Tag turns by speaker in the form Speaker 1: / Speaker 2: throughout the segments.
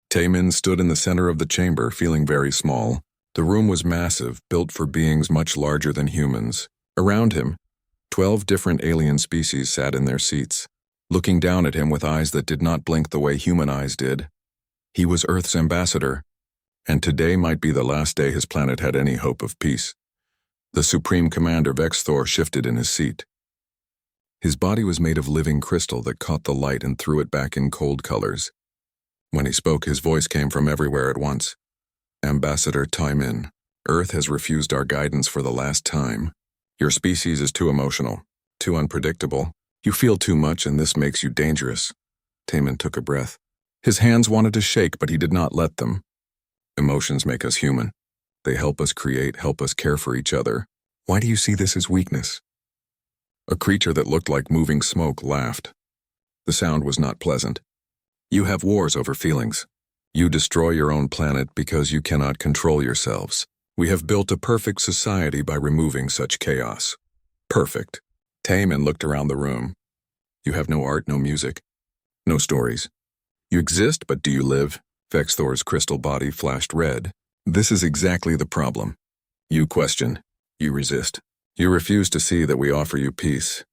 Speaker 1: Taemin stood in the center of the chamber, feeling very small. The room was massive, built for beings much larger than humans. Around him, 12 different alien species sat in their seats, looking down at him with eyes that did not blink the way human eyes did. He was Earth's ambassador, and today might be the last day his planet had any hope of peace. The Supreme Commander Vexthor shifted in his seat. His body was made of living crystal that caught the light and threw it back in cold colors. When he spoke, his voice came from everywhere at once. Ambassador Taemin, Earth has refused our guidance for the last time. Your species is too emotional, too unpredictable. You feel too much, and this makes you dangerous. Taemin took a breath. His hands wanted to shake, but he did not let them. Emotions make us human. They help us create, help us care for each other. Why do you see this as weakness? A creature that looked like moving smoke laughed. The sound was not pleasant. You have wars over feelings. You destroy your own planet because you cannot control yourselves. We have built a perfect society by removing such chaos. Perfect. Taemin looked around the room. You have no art, no music, no stories. You exist, but do you live? Vexthor's crystal body flashed red. This is exactly the problem. You question. You resist. You refuse to see that we offer you peace.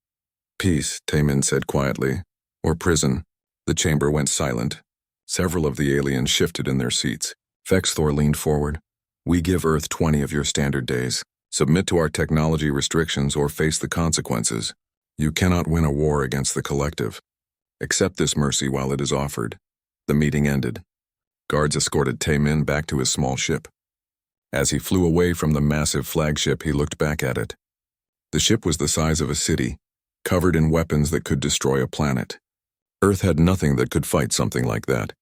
Speaker 1: Peace, Taemin said quietly. Or prison. The chamber went silent. Several of the aliens shifted in their seats. Vexthor leaned forward. We give Earth 20 of your standard days. Submit to our technology restrictions or face the consequences. You cannot win a war against the collective. Accept this mercy while it is offered. The meeting ended. Guards escorted Taemin back to his small ship. As he flew away from the massive flagship, he looked back at it. The ship was the size of a city, covered in weapons that could destroy a planet. Earth had nothing that could fight something like that.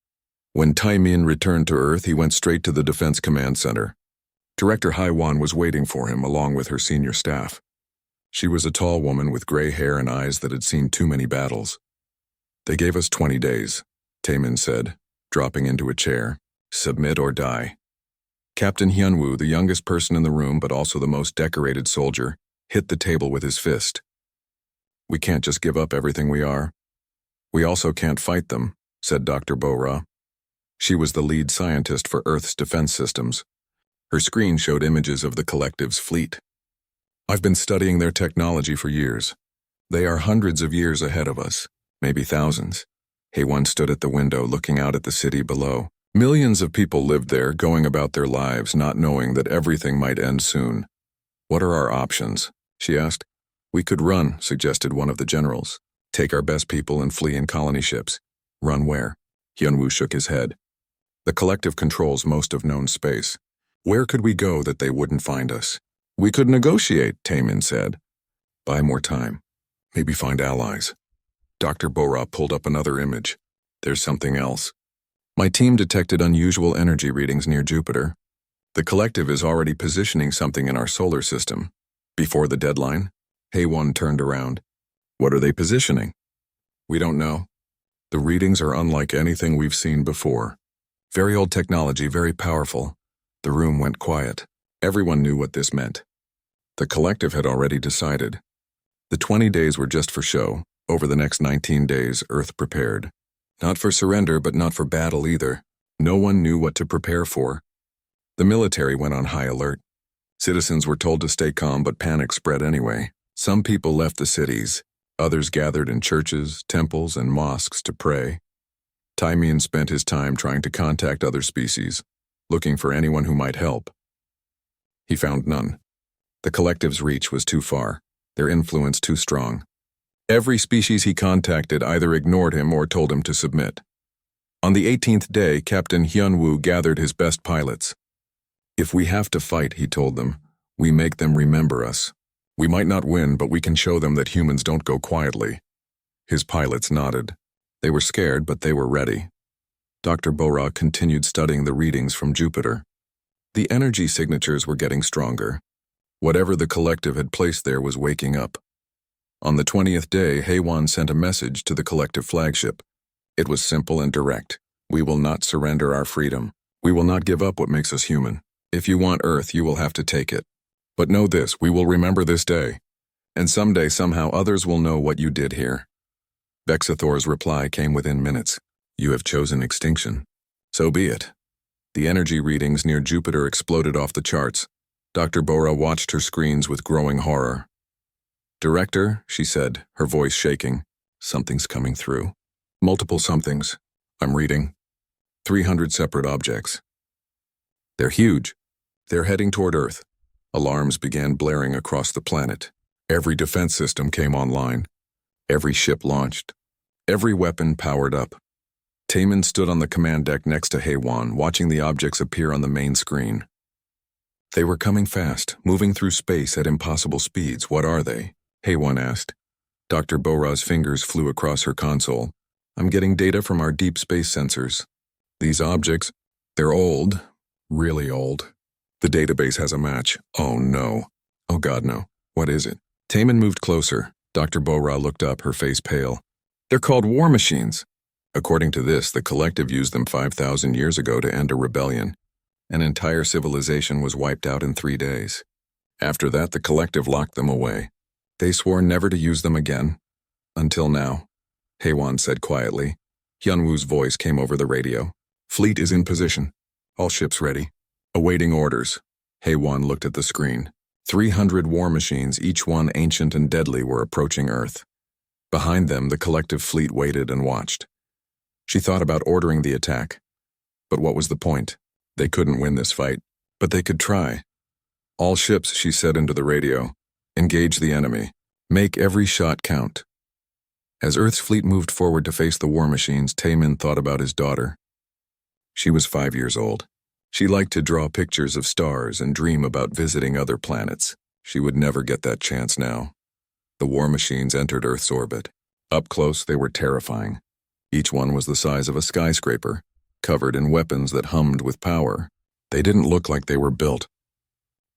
Speaker 1: When Taemin returned to Earth, he went straight to the Defense Command Center. Director Haiwan was waiting for him along with her senior staff. She was a tall woman with gray hair and eyes that had seen too many battles. They gave us 20 days, Taemin said, dropping into a chair. Submit or die. Captain Hyunwoo, the youngest person in the room but also the most decorated soldier, hit the table with his fist. We can't just give up everything we are. We also can't fight them, said Dr. Bo-Ra. She was the lead scientist for Earth's defense systems. Her screen showed images of the collective's fleet. I've been studying their technology for years. They are hundreds of years ahead of us, maybe thousands. Haewon stood at the window looking out at the city below. Millions of people lived there, going about their lives, not knowing that everything might end soon. What are our options? She asked. We could run, suggested one of the generals. Take our best people and flee in colony ships. Run where? Hyunwoo shook his head. The collective controls most of known space. Where could we go that they wouldn't find us? We could negotiate, Taemin said. Buy more time. Maybe find allies. Dr. Bo-Ra pulled up another image. There's something else. My team detected unusual energy readings near Jupiter. The collective is already positioning something in our solar system. Before the deadline, Haewon turned around. What are they positioning? We don't know. The readings are unlike anything we've seen before. Very old technology, very powerful. The room went quiet. Everyone knew what this meant. The collective had already decided. The 20 days were just for show. Over the next 19 days, Earth prepared. Not for surrender, but not for battle either. No one knew what to prepare for. The military went on high alert. Citizens were told to stay calm, but panic spread anyway. Some people left the cities. Others gathered in churches, temples, and mosques to pray. Taemin spent his time trying to contact other species, looking for anyone who might help. He found none. The collective's reach was too far, their influence too strong. Every species he contacted either ignored him or told him to submit. On the 18th day, Captain Hyunwoo gathered his best pilots. If we have to fight, he told them, we make them remember us. We might not win, but we can show them that humans don't go quietly. His pilots nodded. They were scared, but they were ready. Dr. Bo-Ra continued studying the readings from Jupiter. The energy signatures were getting stronger. Whatever the collective had placed there was waking up. On the 20th day, Haewon sent a message to the collective flagship. It was simple and direct. We will not surrender our freedom. We will not give up what makes us human. If you want Earth, you will have to take it. But know this, we will remember this day. And someday, somehow, others will know what you did here. Vexthor's reply came within minutes. You have chosen extinction. So be it. The energy readings near Jupiter exploded off the charts. Dr. Bora watched her screens with growing horror. "Director," she said, her voice shaking. "Something's coming through." "Multiple somethings. I'm reading. 300 separate objects. They're huge. They're heading toward Earth." Alarms began blaring across the planet. Every defense system came online. Every ship launched. Every weapon powered up. Taman stood on the command deck next to Haywan, watching the objects appear on the main screen. They were coming fast, moving through space at impossible speeds. "What are they?" Haywan asked. Dr. Bora's fingers flew across her console. "I'm getting data from our deep space sensors. These objects, they're old, really old. The database has a match." "Oh no. Oh God, no. What is it?" Taman moved closer. Dr. Bora looked up, her face pale. "They're called war machines. According to this, the collective used them 5,000 years ago to end a rebellion. An entire civilization was wiped out in 3 days. After that, the collective locked them away. They swore never to use them again. Until now," Haywan said quietly. Hyunwoo's voice came over the radio. "Fleet is in position. All ships ready. Awaiting orders." Haywan looked at the screen. 300 war machines, each one ancient and deadly, were approaching Earth. Behind them, the collective fleet waited and watched. She thought about ordering the attack. But what was the point? They couldn't win this fight, but they could try. "All ships," she said into the radio. "Engage the enemy. Make every shot count." As Earth's fleet moved forward to face the war machines, Taman thought about his daughter. She was 5 years old. She liked to draw pictures of stars and dream about visiting other planets. She would never get that chance now. The war machines entered Earth's orbit. Up close, they were terrifying. Each one was the size of a skyscraper, covered in weapons that hummed with power. They didn't look like they were built.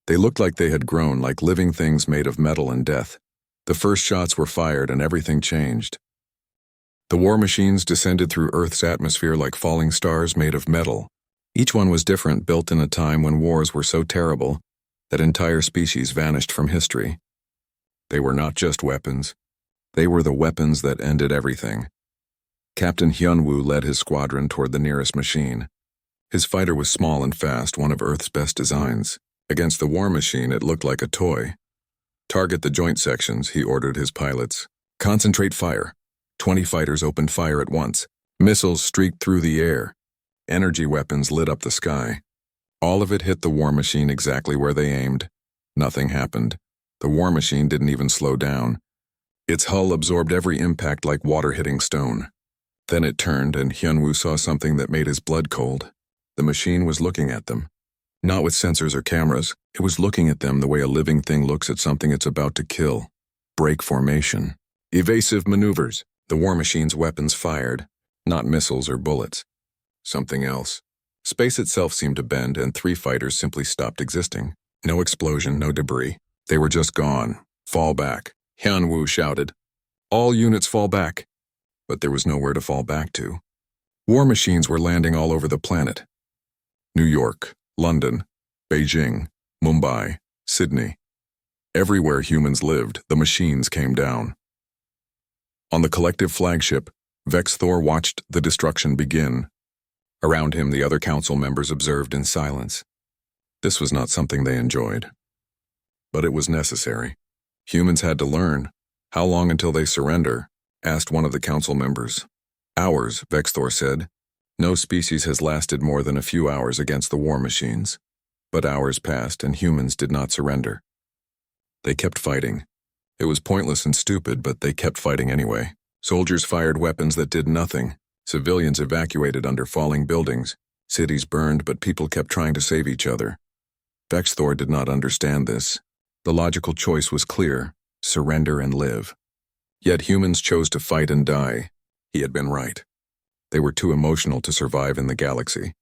Speaker 1: They looked like they had grown, like living things made of metal and death. The first shots were fired and everything changed. The war machines descended through Earth's atmosphere like falling stars made of metal. Each one was different, built in a time when wars were so terrible that entire species vanished from history. They were not just weapons. They were the weapons that ended everything. Captain Hyunwoo led his squadron toward the nearest machine. His fighter was small and fast, one of Earth's best designs. Against the war machine, it looked like a toy. "Target the joint sections," he ordered his pilots. "Concentrate fire." 20 fighters opened fire at once. Missiles streaked through the air. Energy weapons lit up the sky. All of it hit the war machine exactly where they aimed. Nothing happened. The war machine didn't even slow down. Its hull absorbed every impact like water hitting stone. Then it turned, and Hyunwoo saw something that made his blood cold. The machine was looking at them. Not with sensors or cameras. It was looking at them the way a living thing looks at something it's about to kill. Break formation. Evasive maneuvers. The war machine's weapons fired. Not missiles or bullets. Something else. Space itself seemed to bend, and 3 fighters simply stopped existing. No explosion, no debris. They were just gone. "Fall back," Hyunwoo shouted. "All units fall back." But there was nowhere to fall back to. War machines were landing all over the planet. New York, London, Beijing, Mumbai, Sydney. Everywhere humans lived, the machines came down. On the collective flagship, Vex Thor watched the destruction begin. Around him, the other council members observed in silence. This was not something they enjoyed. But it was necessary. Humans had to learn. "How long until they surrender?" asked one of the council members. "Hours," Vex Thor said. "No species has lasted more than a few hours against the war machines." But hours passed, and humans did not surrender. They kept fighting. It was pointless and stupid, but they kept fighting anyway. Soldiers fired weapons that did nothing. Civilians evacuated under falling buildings. Cities burned, but people kept trying to save each other. Vex Thor did not understand this. The logical choice was clear: surrender and live. Yet humans chose to fight and die. He had been right. They were too emotional to survive in the galaxy.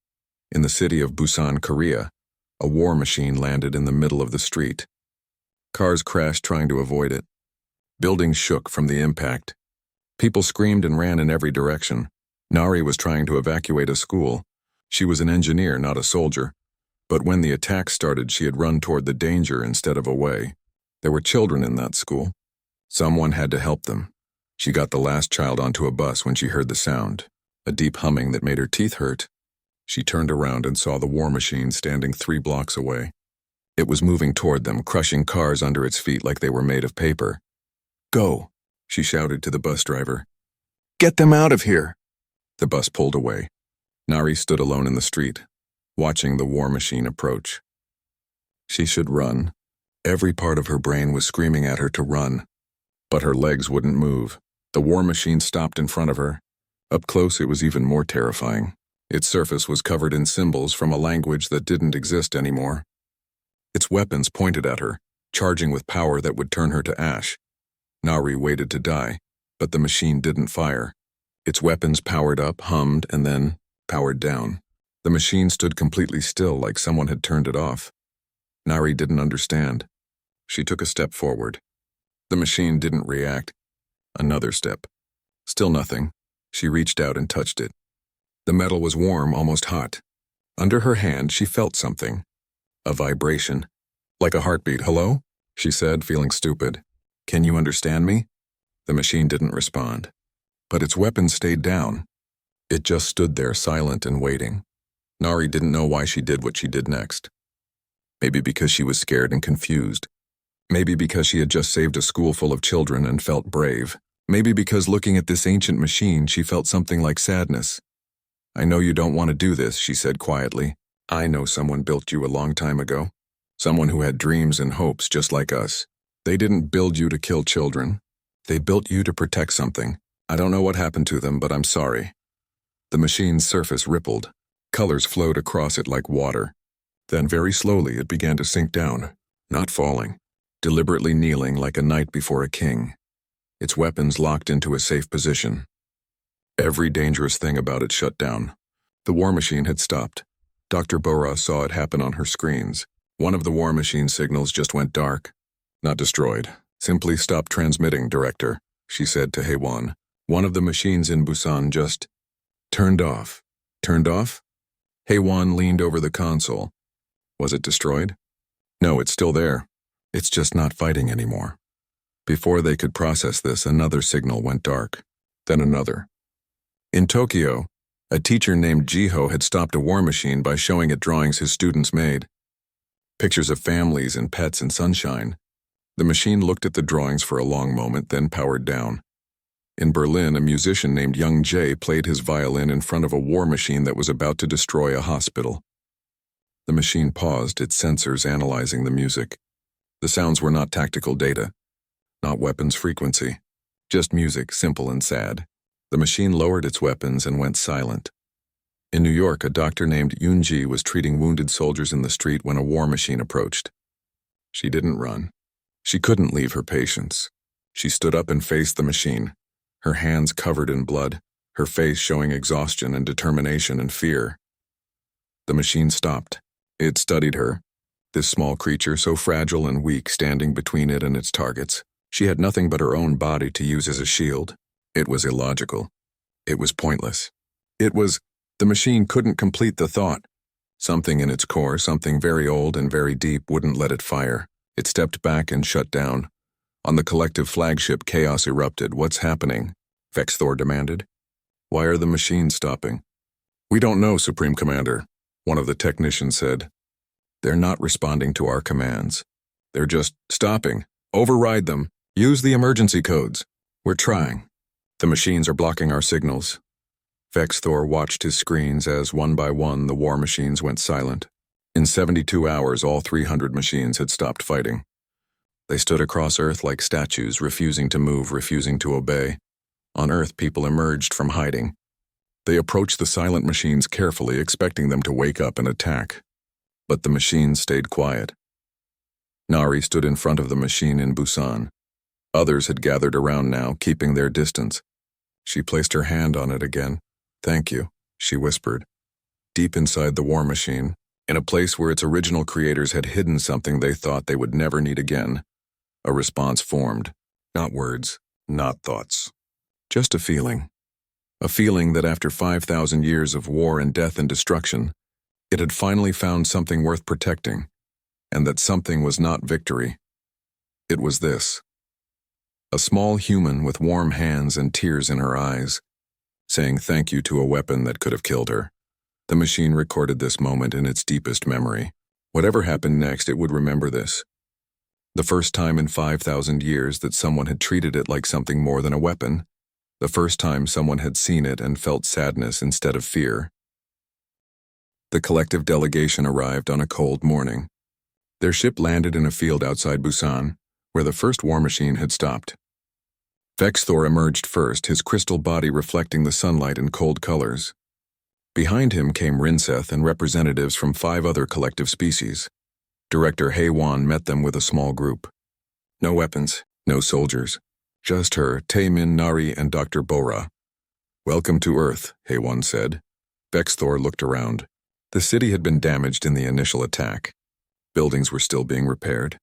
Speaker 1: In the city of Busan, Korea, a war machine landed in the middle of the street. Cars crashed trying to avoid it. Buildings shook from the impact. People screamed and ran in every direction. Nari was trying to evacuate a school. She was an engineer, not a soldier. But when the attack started, she had run toward the danger instead of away. There were children in that school. Someone had to help them. She got the last child onto a bus when she heard the sound, a deep humming that made her teeth hurt. She turned around and saw the war machine standing 3 blocks away. It was moving toward them, crushing cars under its feet like they were made of paper. "Go," she shouted to the bus driver. "Get them out of here." The bus pulled away. Nari stood alone in the street, watching the war machine approach. She should run. Every part of her brain was screaming at her to run. But her legs wouldn't move. The war machine stopped in front of her. Up close, it was even more terrifying. Its surface was covered in symbols from a language that didn't exist anymore. Its weapons pointed at her, charging with power that would turn her to ash. Nari waited to die, but the machine didn't fire. Its weapons powered up, hummed, and then powered down. The machine stood completely still, like someone had turned it off. Nari didn't understand. She took a step forward. The machine didn't react. Another step. Still nothing. She reached out and touched it. The metal was warm, almost hot. Under her hand, she felt something. A vibration. Like a heartbeat. "Hello?" she said, feeling stupid. "Can you understand me?" The machine didn't respond. But its weapon stayed down. It just stood there, silent and waiting. Nari didn't know why she did what she did next. Maybe because she was scared and confused. Maybe because she had just saved a school full of children and felt brave. Maybe because looking at this ancient machine, she felt something like sadness. "I know you don't want to do this," she said quietly. "I know someone built you a long time ago. Someone who had dreams and hopes just like us. They didn't build you to kill children. They built you to protect something. I don't know what happened to them, but I'm sorry." The machine's surface rippled. Colors flowed across it like water. Then very slowly it began to sink down, not falling, deliberately kneeling like a knight before a king. Its weapons locked into a safe position. Every dangerous thing about it shut down. The war machine had stopped. Dr. Bora saw it happen on her screens. One of the war machine signals just went dark. "Not destroyed. Simply stopped transmitting, Director," she said to Heywan. "One of the machines in Busan just turned off." "Turned off?" Heywan leaned over the console. "Was it destroyed?" "No, it's still there. It's just not fighting anymore." Before they could process this, another signal went dark. Then another. In Tokyo, a teacher named Jiho had stopped a war machine by showing it drawings his students made. Pictures of families and pets and sunshine. The machine looked at the drawings for a long moment, then powered down. In Berlin, a musician named Young Jae played his violin in front of a war machine that was about to destroy a hospital. The machine paused, its sensors analyzing the music. The sounds were not tactical data, not weapons frequency, just music, simple and sad. The machine lowered its weapons and went silent. In New York, a doctor named Yoonji was treating wounded soldiers in the street when a war machine approached. She didn't run. She couldn't leave her patients. She stood up and faced the machine, her hands covered in blood, her face showing exhaustion and determination and fear. The machine stopped. It studied her, this small creature so fragile and weak standing between it and its targets. She had nothing but her own body to use as a shield. It was illogical. It was pointless. The machine couldn't complete the thought. Something in its core, something very old and very deep, wouldn't let it fire. It stepped back and shut down. On the collective flagship, chaos erupted. "What's happening?" Vexthor demanded. "Why are the machines stopping?" "We don't know, Supreme Commander," one of the technicians said. "They're not responding to our commands. They're just stopping. Override them. Use the emergency codes. We're trying. The machines are blocking our signals." Vexthor watched his screens as, one by one, the war machines went silent. In 72 hours, all 300 machines had stopped fighting. They stood across Earth like statues, refusing to move, refusing to obey. On Earth, people emerged from hiding. They approached the silent machines carefully, expecting them to wake up and attack. But the machines stayed quiet. Nari stood in front of the machine in Busan. Others had gathered around now, keeping their distance. She placed her hand on it again. "Thank you," she whispered. Deep inside the war machine, in a place where its original creators had hidden something they thought they would never need again, a response formed. Not words, not thoughts. Just a feeling. A feeling that after 5,000 years of war and death and destruction, it had finally found something worth protecting, and that something was not victory. It was this. A small human with warm hands and tears in her eyes, saying thank you to a weapon that could have killed her. The machine recorded this moment in its deepest memory. Whatever happened next, it would remember this. The first time in 5,000 years that someone had treated it like something more than a weapon. The first time someone had seen it and felt sadness instead of fear. The collective delegation arrived on a cold morning. Their ship landed in a field outside Busan, where the first war machine had stopped. Vexthor emerged first, his crystal body reflecting the sunlight in cold colors. Behind him came Rinseth and representatives from 5 other collective species. Director Haewon met them with a small group. No weapons, no soldiers. Just her, Taemin, Nari, and Dr. Bora. "Welcome to Earth," Haewon said. Vexthor looked around. The city had been damaged in the initial attack. Buildings were still being repaired.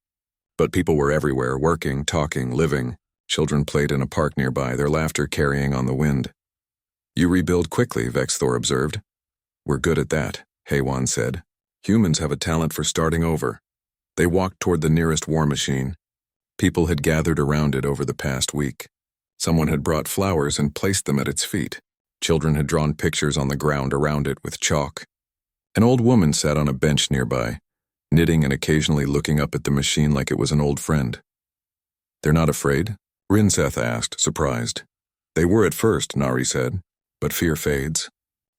Speaker 1: But people were everywhere, working, talking, living. Children played in a park nearby, their laughter carrying on the wind. "You rebuild quickly," Vexthor observed. "We're good at that," Haewon said. "Humans have a talent for starting over." They walked toward the nearest war machine. People had gathered around it over the past week. Someone had brought flowers and placed them at its feet. Children had drawn pictures on the ground around it with chalk. An old woman sat on a bench nearby, knitting and occasionally looking up at the machine like it was an old friend. "They're not afraid?" Rinseth asked, surprised. "They were at first," Nari said, "but fear fades.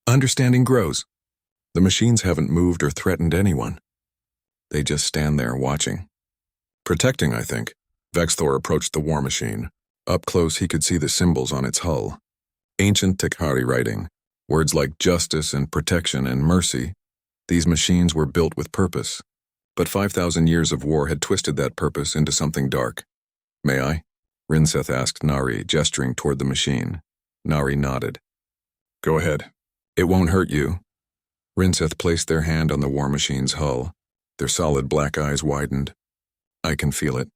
Speaker 1: Understanding grows. The machines haven't moved or threatened anyone. They just stand there watching. Protecting, I think." Vexthor approached the war machine. Up close he could see the symbols on its hull. Ancient Tekhari writing, words like justice and protection and mercy. These machines were built with purpose. But 5,000 years of war had twisted that purpose into something dark. "May I?" Rinseth asked Nari, gesturing toward the machine. Nari nodded. "Go ahead. It won't hurt you." Rinseth placed their hand on the war machine's hull. Their solid black eyes widened. "I can feel it.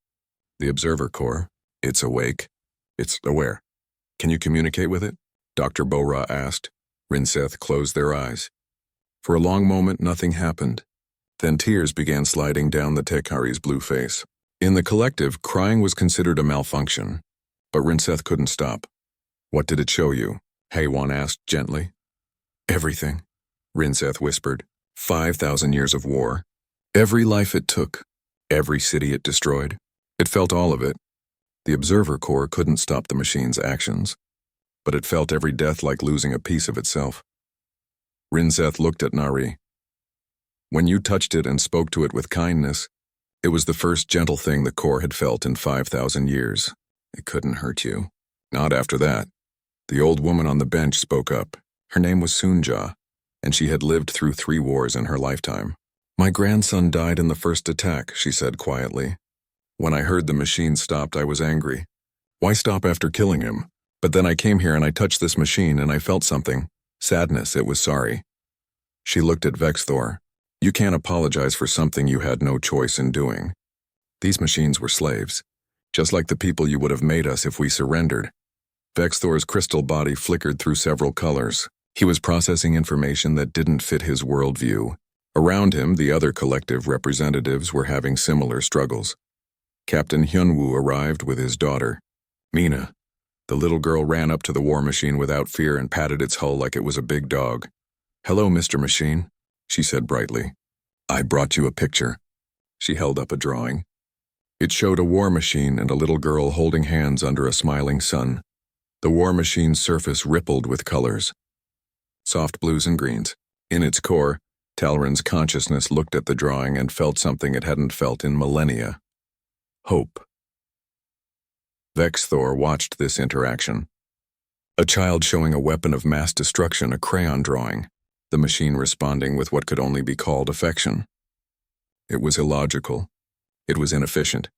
Speaker 1: The observer core. It's awake. It's aware. Can you communicate with it?" Dr. Bora asked. Rinseth closed their eyes. For a long moment, nothing happened. Then tears began sliding down the Tekhari's blue face. In the collective, crying was considered a malfunction. But Rinseth couldn't stop. "What did it show you?" Haewon asked gently. "Everything," Rinseth whispered. 5,000 years of war. Every life it took. Every city it destroyed. It felt all of it. The observer core couldn't stop the machine's actions, but it felt every death like losing a piece of itself. Rinseth looked at Nari. "When you touched it and spoke to it with kindness, it was the first gentle thing the core had felt in 5,000 years. It couldn't hurt you. Not after that." The old woman on the bench spoke up. Her name was Sunja, and she had lived through 3 wars in her lifetime. "My grandson died in the first attack," she said quietly. "When I heard the machine stopped, I was angry. Why stop after killing him? But then I came here and I touched this machine and I felt something. Sadness, it was sorry." She looked at Vexthor. "You can't apologize for something you had no choice in doing. These machines were slaves, just like the people you would have made us if we surrendered." Vexthor's crystal body flickered through several colors. He was processing information that didn't fit his worldview. Around him, the other collective representatives were having similar struggles. Captain Hyunwoo arrived with his daughter, Mina. The little girl ran up to the war machine without fear and patted its hull like it was a big dog. "Hello, Mr. Machine," she said brightly. "I brought you a picture." She held up a drawing. It showed a war machine and a little girl holding hands under a smiling sun. The war machine's surface rippled with colors. Soft blues and greens. In its core, Talron's consciousness looked at the drawing and felt something it hadn't felt in millennia. Hope. Vexthor watched this interaction. A child showing a weapon of mass destruction, a crayon drawing, the machine responding with what could only be called affection. It was illogical. It was inefficient.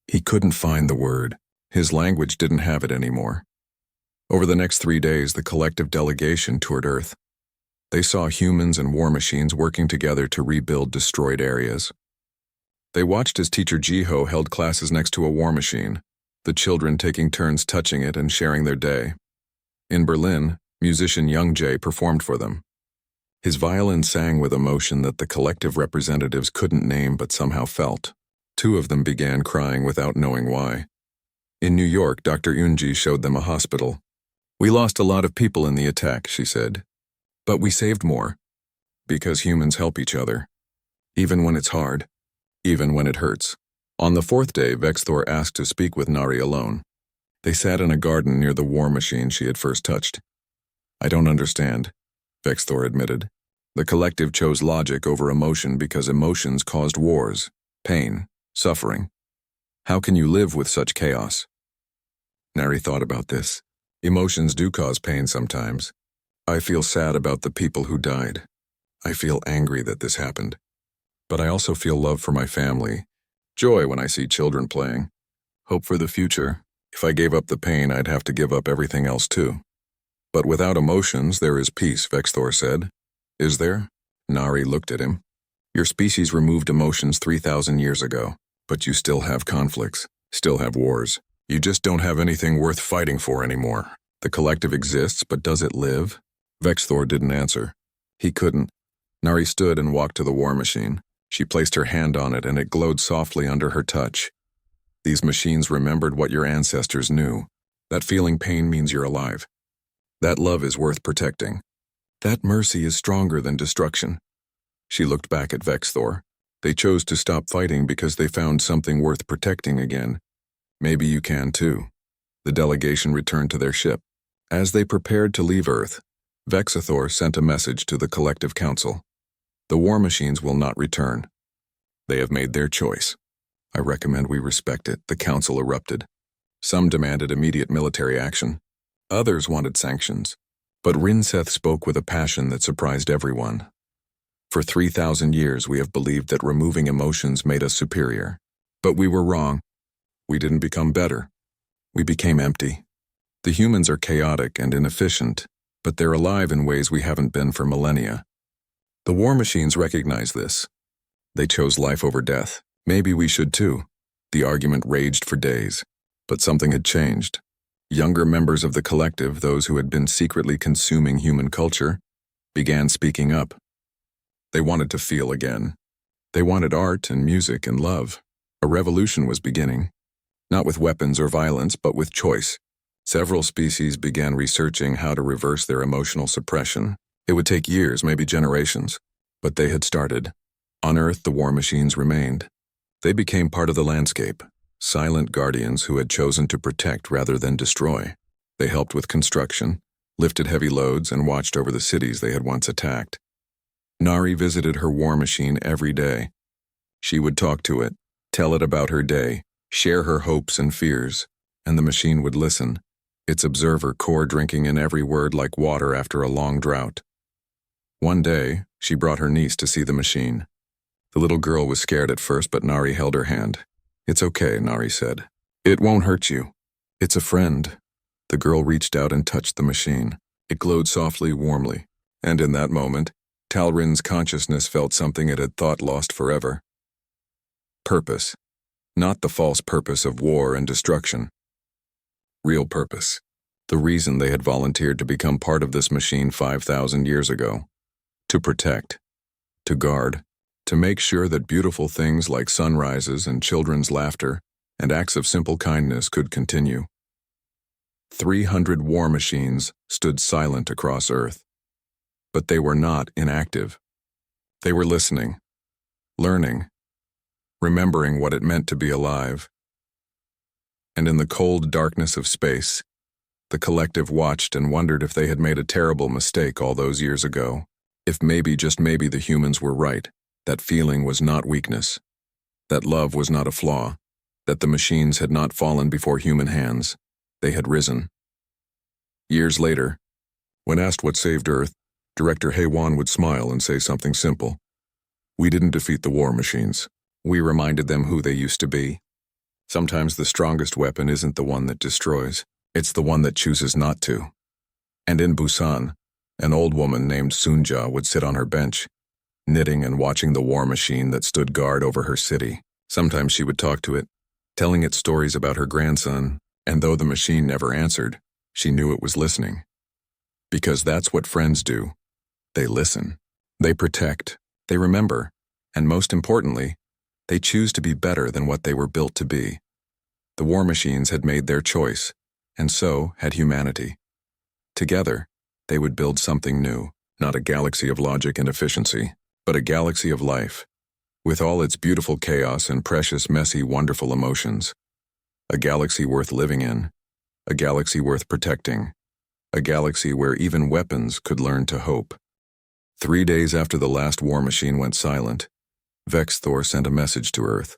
Speaker 1: He couldn't find the word. His language didn't have it anymore. Over the next 3 days, the collective delegation toured Earth. They saw humans and war machines working together to rebuild destroyed areas. They watched as teacher Jiho held classes next to a war machine, the children taking turns touching it and sharing their day. In Berlin, musician Young Jae performed for them. His violin sang with emotion that the collective representatives couldn't name but somehow felt. 2 of them began crying without knowing why. In New York, Dr. Eunji showed them a hospital. "We lost a lot of people in the attack," she said. But we saved more, because humans help each other, even when it's hard, even when it hurts. On the fourth day, Vexthor asked to speak with Nari alone. They sat in a garden near the war machine she had first touched. I don't understand, Vexthor admitted. The collective chose logic over emotion because emotions caused wars, pain, suffering. How can you live with such chaos? Nari thought about this. Emotions do cause pain sometimes. I feel sad about the people who died. I feel angry that this happened. But I also feel love for my family, joy when I see children playing, hope for the future. If I gave up the pain, I'd have to give up everything else too. But without emotions, there is peace, Vexthor said. Is there? Nari looked at him. Your species removed emotions 3,000 years ago, but you still have conflicts, still have wars. You just don't have anything worth fighting for anymore. The collective exists, but does it live? Vexthor didn't answer. He couldn't. Nari stood and walked to the war machine. She placed her hand on it and it glowed softly under her touch. These machines remembered what your ancestors knew. That feeling pain means you're alive. That love is worth protecting. That mercy is stronger than destruction. She looked back at Vexthor. They chose to stop fighting because they found something worth protecting again. Maybe you can too. The delegation returned to their ship. As they prepared to leave Earth, Vexthor sent a message to the collective council. The war machines will not return. They have made their choice. I recommend we respect it, the council erupted. Some demanded immediate military action. Others wanted sanctions. But Rinseth spoke with a passion that surprised everyone. For 3,000 years we have believed that removing emotions made us superior. But we were wrong. We didn't become better. We became empty. The humans are chaotic and inefficient, but they're alive in ways we haven't been for millennia. The war machines recognize this. They chose life over death. Maybe we should too. The argument raged for days, but something had changed. Younger members of the collective, those who had been secretly consuming human culture, began speaking up. They wanted to feel again. They wanted art and music and love. A revolution was beginning, not with weapons or violence, but with choice. Several species began researching how to reverse their emotional suppression. It would take years, maybe generations, but they had started. On Earth, the war machines remained. They became part of the landscape, silent guardians who had chosen to protect rather than destroy. They helped with construction, lifted heavy loads, and watched over the cities they had once attacked. Nari visited her war machine every day. She would talk to it, tell it about her day, share her hopes and fears, and the machine would listen, its observer core drinking in every word like water after a long drought. One day, she brought her niece to see the machine. The little girl was scared at first, but Nari held her hand. It's okay, Nari said. It won't hurt you. It's a friend. The girl reached out and touched the machine. It glowed softly, warmly. And in that moment, Talrin's consciousness felt something it had thought lost forever. Purpose. Not the false purpose of war and destruction. Real purpose. The reason they had volunteered to become part of this machine 5,000 years ago. To protect. To guard. To make sure that beautiful things like sunrises and children's laughter and acts of simple kindness could continue. 300 war machines stood silent across Earth. But they were not inactive. They were listening, learning, remembering what it meant to be alive. And in the cold darkness of space, the collective watched and wondered if they had made a terrible mistake all those years ago. If maybe, just maybe, the humans were right. That feeling was not weakness. That love was not a flaw. That the machines had not fallen before human hands. They had risen. Years later, when asked what saved Earth, Director Haywan would smile and say something simple. We didn't defeat the war machines. We reminded them who they used to be. Sometimes the strongest weapon isn't the one that destroys. It's the one that chooses not to. And in Busan, an old woman named Sunja would sit on her bench, knitting and watching the war machine that stood guard over her city. Sometimes she would talk to it, telling it stories about her grandson, and though the machine never answered, she knew it was listening. Because that's what friends do. They listen. They protect. They remember. And most importantly, they choose to be better than what they were built to be. The war machines had made their choice, and so had humanity. Together, they would build something new, Not a galaxy of logic and efficiency, but a galaxy of life, with all its beautiful chaos and precious, messy, wonderful emotions. A galaxy worth living in, a galaxy worth protecting, a galaxy where even weapons could learn to hope. 3 days after the last war machine went silent, Vexthor sent a message to Earth.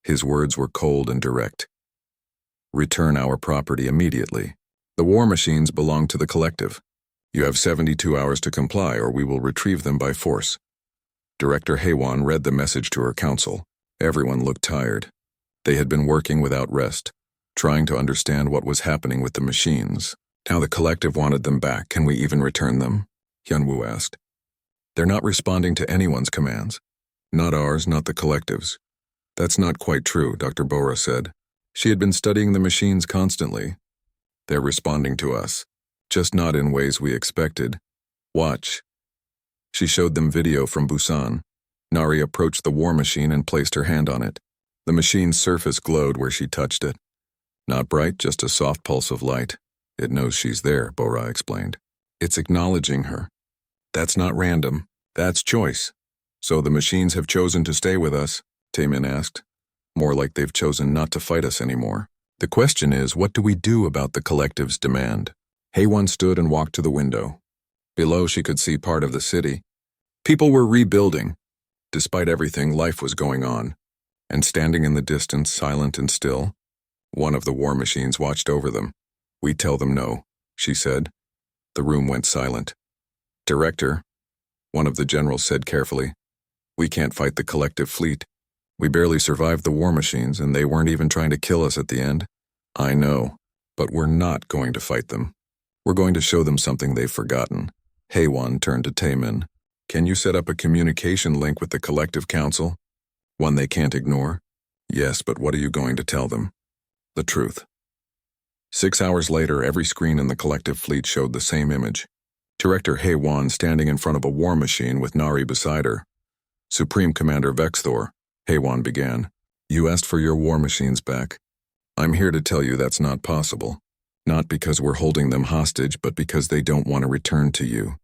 Speaker 1: His words were cold and direct. Return our property immediately. The war machines belong to the collective. You have 72 hours to comply, or we will retrieve them by force. Director Haywan read the message to her council. Everyone looked tired. They had been working without rest, trying to understand what was happening with the machines. Now the collective wanted them back. Can we even return them? Hyunwoo asked. They're not responding to anyone's commands. Not ours, not the collective's. That's not quite true, Dr. Bora said. She had been studying the machines constantly. They're responding to us, just not in ways we expected. Watch. She showed them video from Busan. Nari approached the war machine and placed her hand on it. The machine's surface glowed where she touched it. Not bright, just a soft pulse of light. It knows she's there, Bora explained. It's acknowledging her. That's not random. That's choice. So the machines have chosen to stay with us? Taemin asked. More like they've chosen not to fight us anymore. The question is, what do we do about the collective's demand? Haewon stood and walked to the window. Below, she could see part of the city. People were rebuilding. Despite everything, life was going on. And standing in the distance, silent and still, one of the war machines watched over them. We tell them no, she said. The room went silent. Director, one of the generals said carefully, we can't fight the collective fleet. We barely survived the war machines, and they weren't even trying to kill us at the end. I know, but we're not going to fight them. We're going to show them something they've forgotten. Haewon turned to Taemin. Can you set up a communication link with the collective council? One they can't ignore? Yes, but what are you going to tell them? The truth. 6 hours later, every screen in the collective fleet showed the same image. Director Haewon standing in front of a war machine with Nari beside her. Supreme Commander Vexthor, Haewon began. You asked for your war machines back. I'm here to tell you that's not possible. Not because we're holding them hostage, but because they don't want to return to you.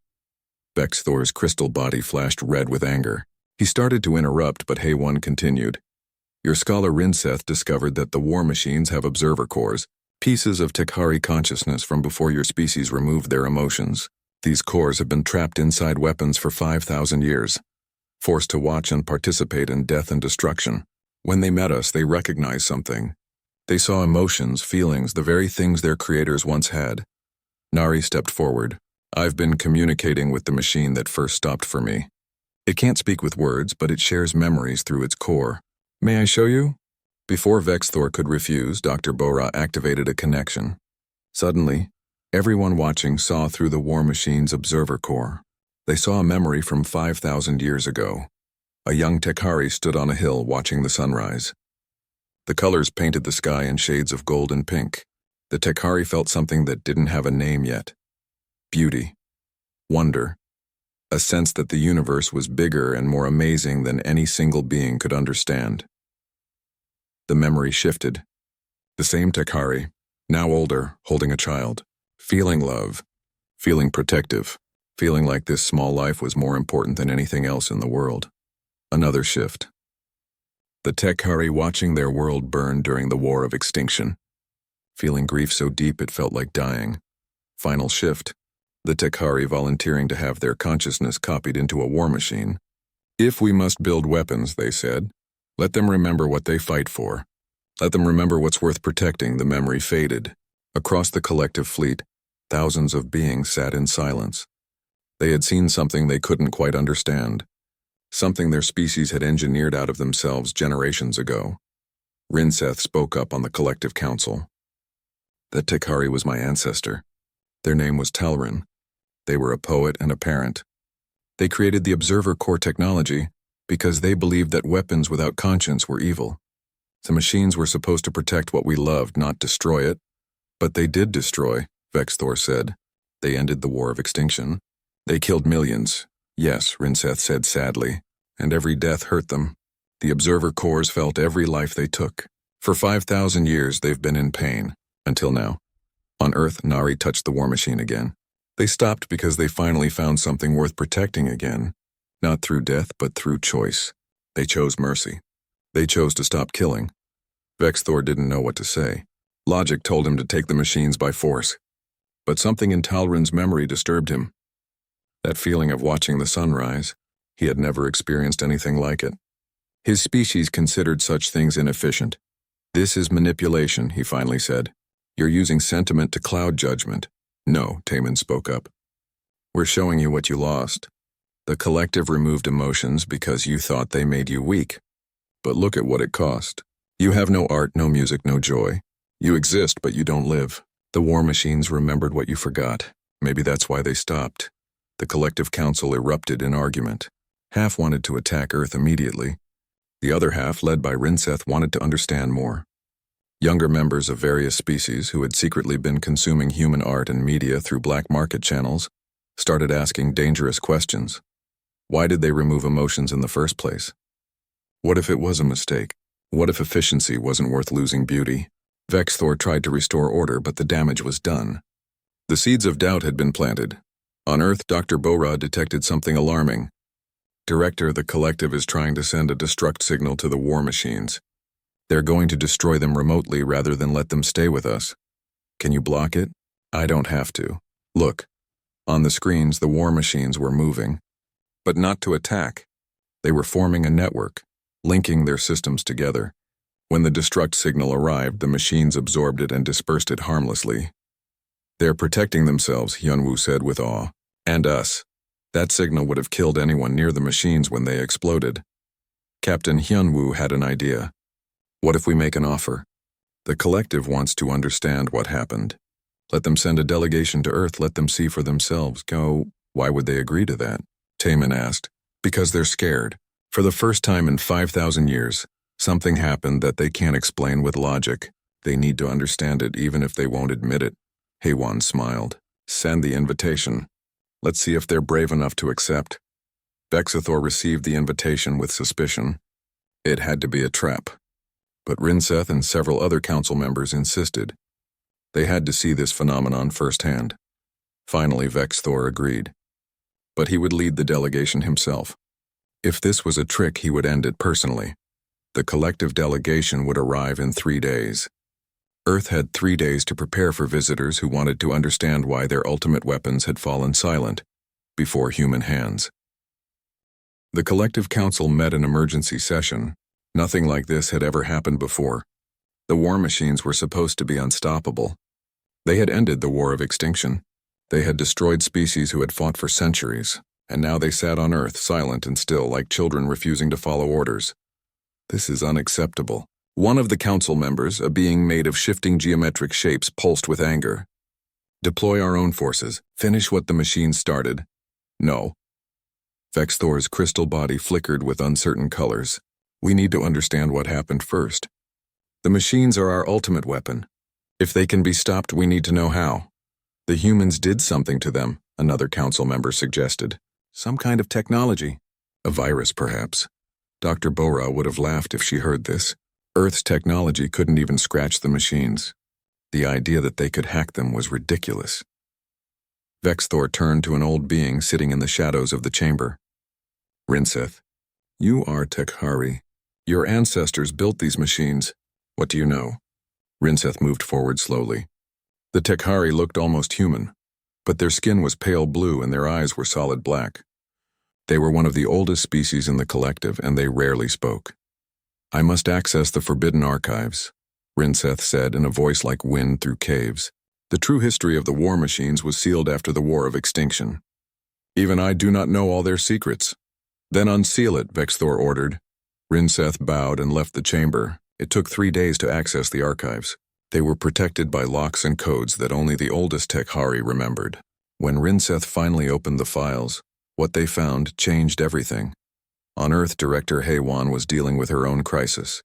Speaker 1: Vexthor's crystal body flashed red with anger. He started to interrupt, but Haewon continued. Your scholar Rinseth discovered that the war machines have observer cores, pieces of Tekhari consciousness from before your species removed their emotions. These cores have been trapped inside weapons for 5,000 years, forced to watch and participate in death and destruction. When they met us, they recognized something. They saw emotions, feelings, the very things their creators once had. Nari stepped forward. I've been communicating with the machine that first stopped for me. It can't speak with words, but it shares memories through its core. May I show you? Before Vexthor could refuse, Dr. Bora activated a connection. Suddenly, everyone watching saw through the war machine's observer core. They saw a memory from 5,000 years ago. A young Tekhari stood on a hill watching the sunrise. The colors painted the sky in shades of gold and pink. The Tekhari felt something that didn't have a name yet. Beauty. Wonder. A sense that the universe was bigger and more amazing than any single being could understand. The memory shifted. The same Tekhari, now older, holding a child, feeling love, feeling protective, feeling like this small life was more important than anything else in the world. Another shift. The Tekhari watching their world burn during the War of Extinction, feeling grief so deep it felt like dying. Final shift. The Tekhari volunteering to have their consciousness copied into a war machine. If we must build weapons, they said, let them remember what they fight for. Let them remember what's worth protecting. The memory faded. Across the collective fleet, thousands of beings sat in silence. They had seen something they couldn't quite understand. Something their species had engineered out of themselves generations ago. Rinseth spoke up on the collective council. That Tekhari was my ancestor. Their name was Talrin. They were a poet and a parent. They created the Observer Core technology because they believed that weapons without conscience were evil. The machines were supposed to protect what we loved, not destroy it. But they did destroy, Vexthor said. They ended the War of Extinction. They killed millions. Yes, Rinseth said sadly, and every death hurt them. The Observer Cores felt every life they took. For 5,000 years, they've been in pain, until now. On Earth, Nari touched the war machine again. They stopped because they finally found something worth protecting again. Not through death, but through choice. They chose mercy. They chose to stop killing. Vexthor didn't know what to say. Logic told him to take the machines by force. But something in Talrin's memory disturbed him. That feeling of watching the sunrise. He had never experienced anything like it. His species considered such things inefficient. "This is manipulation," he finally said. "You're using sentiment to cloud judgment." "No," Taman spoke up. "We're showing you what you lost. The collective removed emotions because you thought they made you weak. But look at what it cost. You have no art, no music, no joy. You exist, but you don't live. The war machines remembered what you forgot. Maybe that's why they stopped." The collective council erupted in argument. Half wanted to attack Earth immediately. The other half, led by Rinseth, wanted to understand more. Younger members of various species who had secretly been consuming human art and media through black market channels started asking dangerous questions. Why did they remove emotions in the first place? What if it was a mistake? What if efficiency wasn't worth losing beauty? Vexthor tried to restore order, but the damage was done. The seeds of doubt had been planted. On Earth, Dr. Bora detected something alarming. "Director, the collective is trying to send a destruct signal to the war machines. They're going to destroy them remotely rather than let them stay with us. Can you block it?" "I don't have to. Look." On the screens, the war machines were moving. But not to attack. They were forming a network, linking their systems together. When the destruct signal arrived, the machines absorbed it and dispersed it harmlessly. "They're protecting themselves," Hyunwoo said with awe. "And us. That signal would have killed anyone near the machines when they exploded." Captain Hyunwoo had an idea. "What if we make an offer? The collective wants to understand what happened. Let them send a delegation to Earth, let them see for themselves." "Go." "Why would they agree to that?" Taman asked. "Because they're scared. For the first time in 5,000 years, something happened that they can't explain with logic. They need to understand it even if they won't admit it." Haywan smiled. "Send the invitation. Let's see if they're brave enough to accept." Vexithor received the invitation with suspicion. It had to be a trap. But Rinseth and several other council members insisted. They had to see this phenomenon firsthand. Finally, Vexthor agreed. But he would lead the delegation himself. If this was a trick, he would end it personally. The collective delegation would arrive in 3 days. Earth had 3 days to prepare for visitors who wanted to understand why their ultimate weapons had fallen silent before human hands. The collective council met an emergency session. Nothing like this had ever happened before. The war machines were supposed to be unstoppable. They had ended the war of extinction. They had destroyed species who had fought for centuries, and now they sat on Earth, silent and still, like children refusing to follow orders. "This is unacceptable." One of the council members, a being made of shifting geometric shapes, pulsed with anger. "Deploy our own forces. Finish what the machines started." "No." Vexthor's crystal body flickered with uncertain colors. "We need to understand what happened first. The machines are our ultimate weapon. If they can be stopped, we need to know how." "The humans did something to them," another council member suggested. "Some kind of technology." "A virus, perhaps." Dr. Bora would have laughed if she heard this. Earth's technology couldn't even scratch the machines. The idea that they could hack them was ridiculous. Vexthor turned to an old being sitting in the shadows of the chamber. "Rinseth, you are Tekhari. Your ancestors built these machines. What do you know?" Rinseth moved forward slowly. The Tekhari looked almost human, but their skin was pale blue and their eyes were solid black. They were one of the oldest species in the collective, and they rarely spoke. "I must access the forbidden archives," Rinseth said in a voice like wind through caves. "The true history of the war machines was sealed after the War of Extinction. Even I do not know all their secrets." "Then unseal it," Vexthor ordered. Rinseth bowed and left the chamber. It took 3 days to access the archives. They were protected by locks and codes that only the oldest Tekhari remembered. When Rinseth finally opened the files, what they found changed everything. On Earth, Director Haywan was dealing with her own crisis.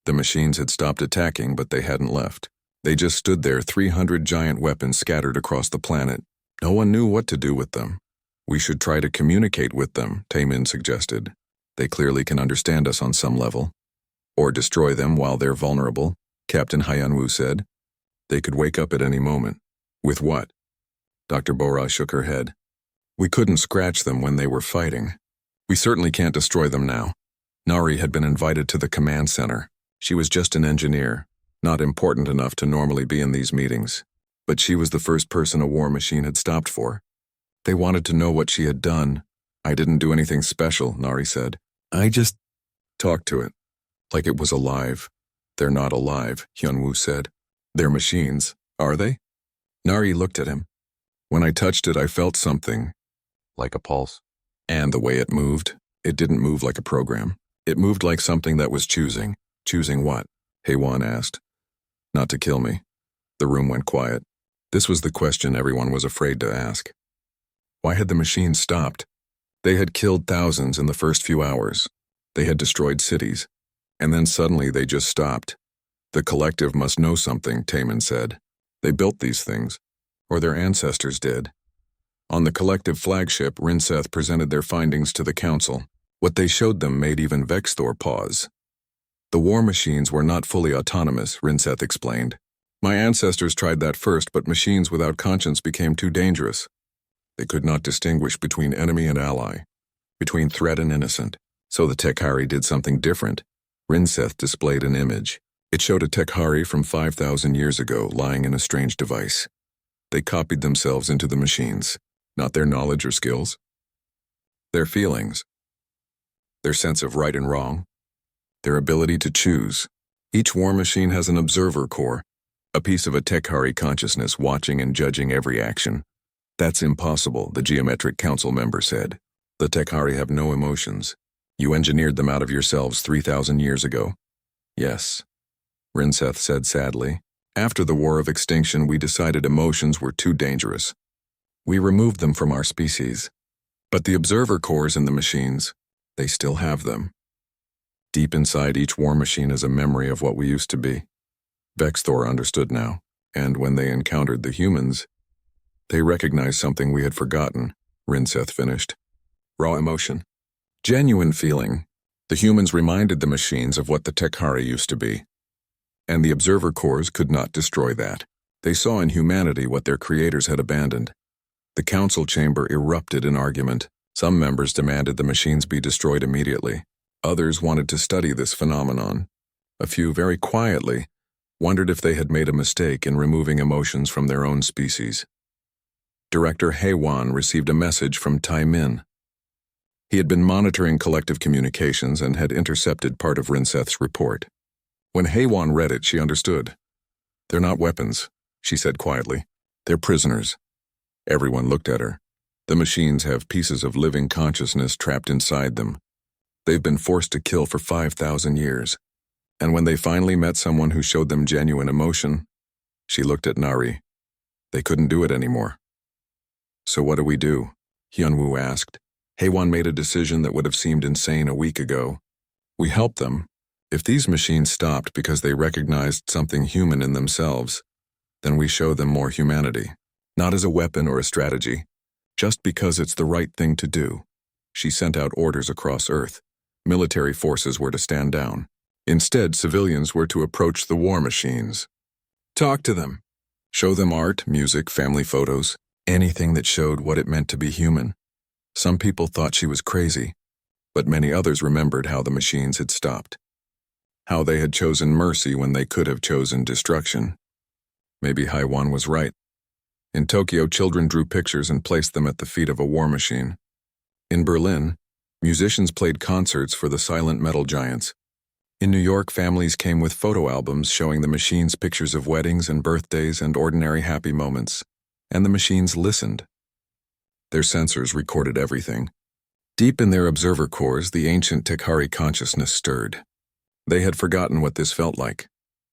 Speaker 1: The machines had stopped attacking, but they hadn't left. They just stood there, 300 giant weapons scattered across the planet. No one knew what to do with them. "We should try to communicate with them," Taemin suggested. "They clearly can understand us on some level." "Or destroy them while they're vulnerable," Captain Hyunwoo said. "They could wake up at any moment." "With what?" Dr. Bora shook her head. We couldn't scratch them when they were fighting. We certainly can't destroy them now. Nari had been invited to the command center. She was just an engineer, not important enough to normally be in these meetings. But she was the first person a war machine had stopped for. They wanted to know what she had done. I didn't do anything special, Nari said. I just talked to it, like it was alive. They're not alive, Hyunwoo said. They're machines, are they? Nari looked at him. When I touched it, I felt something. Like a pulse. And the way it moved, it didn't move like a program. It moved like something that was choosing. Choosing what? Haewon asked. Not to kill me. The room went quiet. This was the question everyone was afraid to ask. Why had the machines stopped? They had killed thousands in the first few hours. They had destroyed cities. And then suddenly they just stopped. The collective must know something, Taemin said. They built these things. Or their ancestors did. On the collective flagship, Rinseth presented their findings to the council. What they showed them made even Vexthor pause. The war machines were not fully autonomous, Rinseth explained. My ancestors tried that first, but machines without conscience became too dangerous. They could not distinguish between enemy and ally, between threat and innocent. So the Tekhari did something different. Rinseth displayed an image. It showed a Tekhari from 5,000 years ago lying in a strange device. They copied themselves into the machines, not their knowledge or skills. Their feelings. Their sense of right and wrong. Their ability to choose. Each war machine has an observer core, a piece of a Tekhari consciousness watching and judging every action. That's impossible, the Geometric Council member said. The Tekhari have no emotions. You engineered them out of yourselves 3,000 years ago. Yes, Rinseth said sadly. After the War of Extinction, we decided emotions were too dangerous. We removed them from our species. But the observer cores in the machines, they still have them. Deep inside each war machine is a memory of what we used to be. Vexthor understood now, and when they encountered the humans, they recognized something we had forgotten, Rinseth finished. Raw emotion. Genuine feeling. The humans reminded the machines of what the Tekhari used to be. And the observer cores could not destroy that. They saw in humanity what their creators had abandoned. The council chamber erupted in argument. Some members demanded the machines be destroyed immediately. Others wanted to study this phenomenon. A few, very quietly, wondered if they had made a mistake in removing emotions from their own species. Director Haewon received a message from Taemin. He had been monitoring collective communications and had intercepted part of Rinseth's report. When Haewon read it, she understood. They're not weapons, she said quietly. They're prisoners. Everyone looked at her. The machines have pieces of living consciousness trapped inside them. They've been forced to kill for 5,000 years. And when they finally met someone who showed them genuine emotion, she looked at Nari. They couldn't do it anymore. So what do we do? Hyunwoo asked. Haewon made a decision that would have seemed insane a week ago. We help them. If these machines stopped because they recognized something human in themselves, then we show them more humanity. Not as a weapon or a strategy, just because it's the right thing to do. She sent out orders across Earth. Military forces were to stand down. Instead, civilians were to approach the war machines. Talk to them. Show them art, music, family photos, anything that showed what it meant to be human. Some people thought she was crazy, but many others remembered how the machines had stopped. How they had chosen mercy when they could have chosen destruction. Maybe Haewon was right. In Tokyo, children drew pictures and placed them at the feet of a war machine. In Berlin, musicians played concerts for the silent metal giants. In New York, families came with photo albums showing the machines pictures of weddings and birthdays and ordinary happy moments. And the machines listened. Their sensors recorded everything. Deep in their observer cores, the ancient Tekhari consciousness stirred. They had forgotten what this felt like.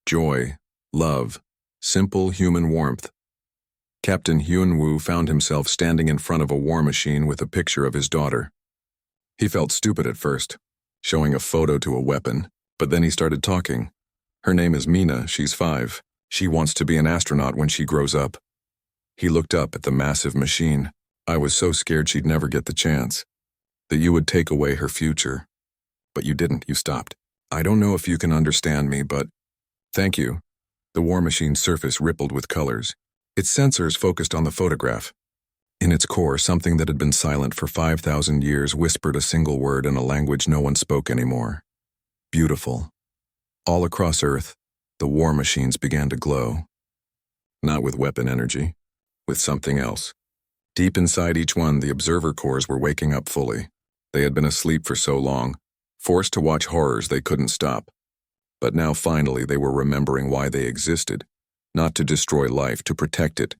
Speaker 1: Joy, love, simple human warmth. Captain Hyunwoo found himself standing in front of a war machine with a picture of his daughter. He felt stupid at first, showing a photo to a weapon, but then he started talking. Her name is Mina, she's 5. She wants to be an astronaut when she grows up. He looked up at the massive machine. I was so scared she'd never get the chance. That you would take away her future. But you didn't, you stopped. I don't know if you can understand me, but thank you. The war machine's surface rippled with colors. Its sensors focused on the photograph. In its core, something that had been silent for 5,000 years whispered a single word in a language no one spoke anymore. Beautiful. All across Earth, the war machines began to glow. Not with weapon energy, with something else. Deep inside each one, the observer cores were waking up fully. They had been asleep for so long, forced to watch horrors they couldn't stop. But now finally they were remembering why they existed. Not to destroy life, to protect it,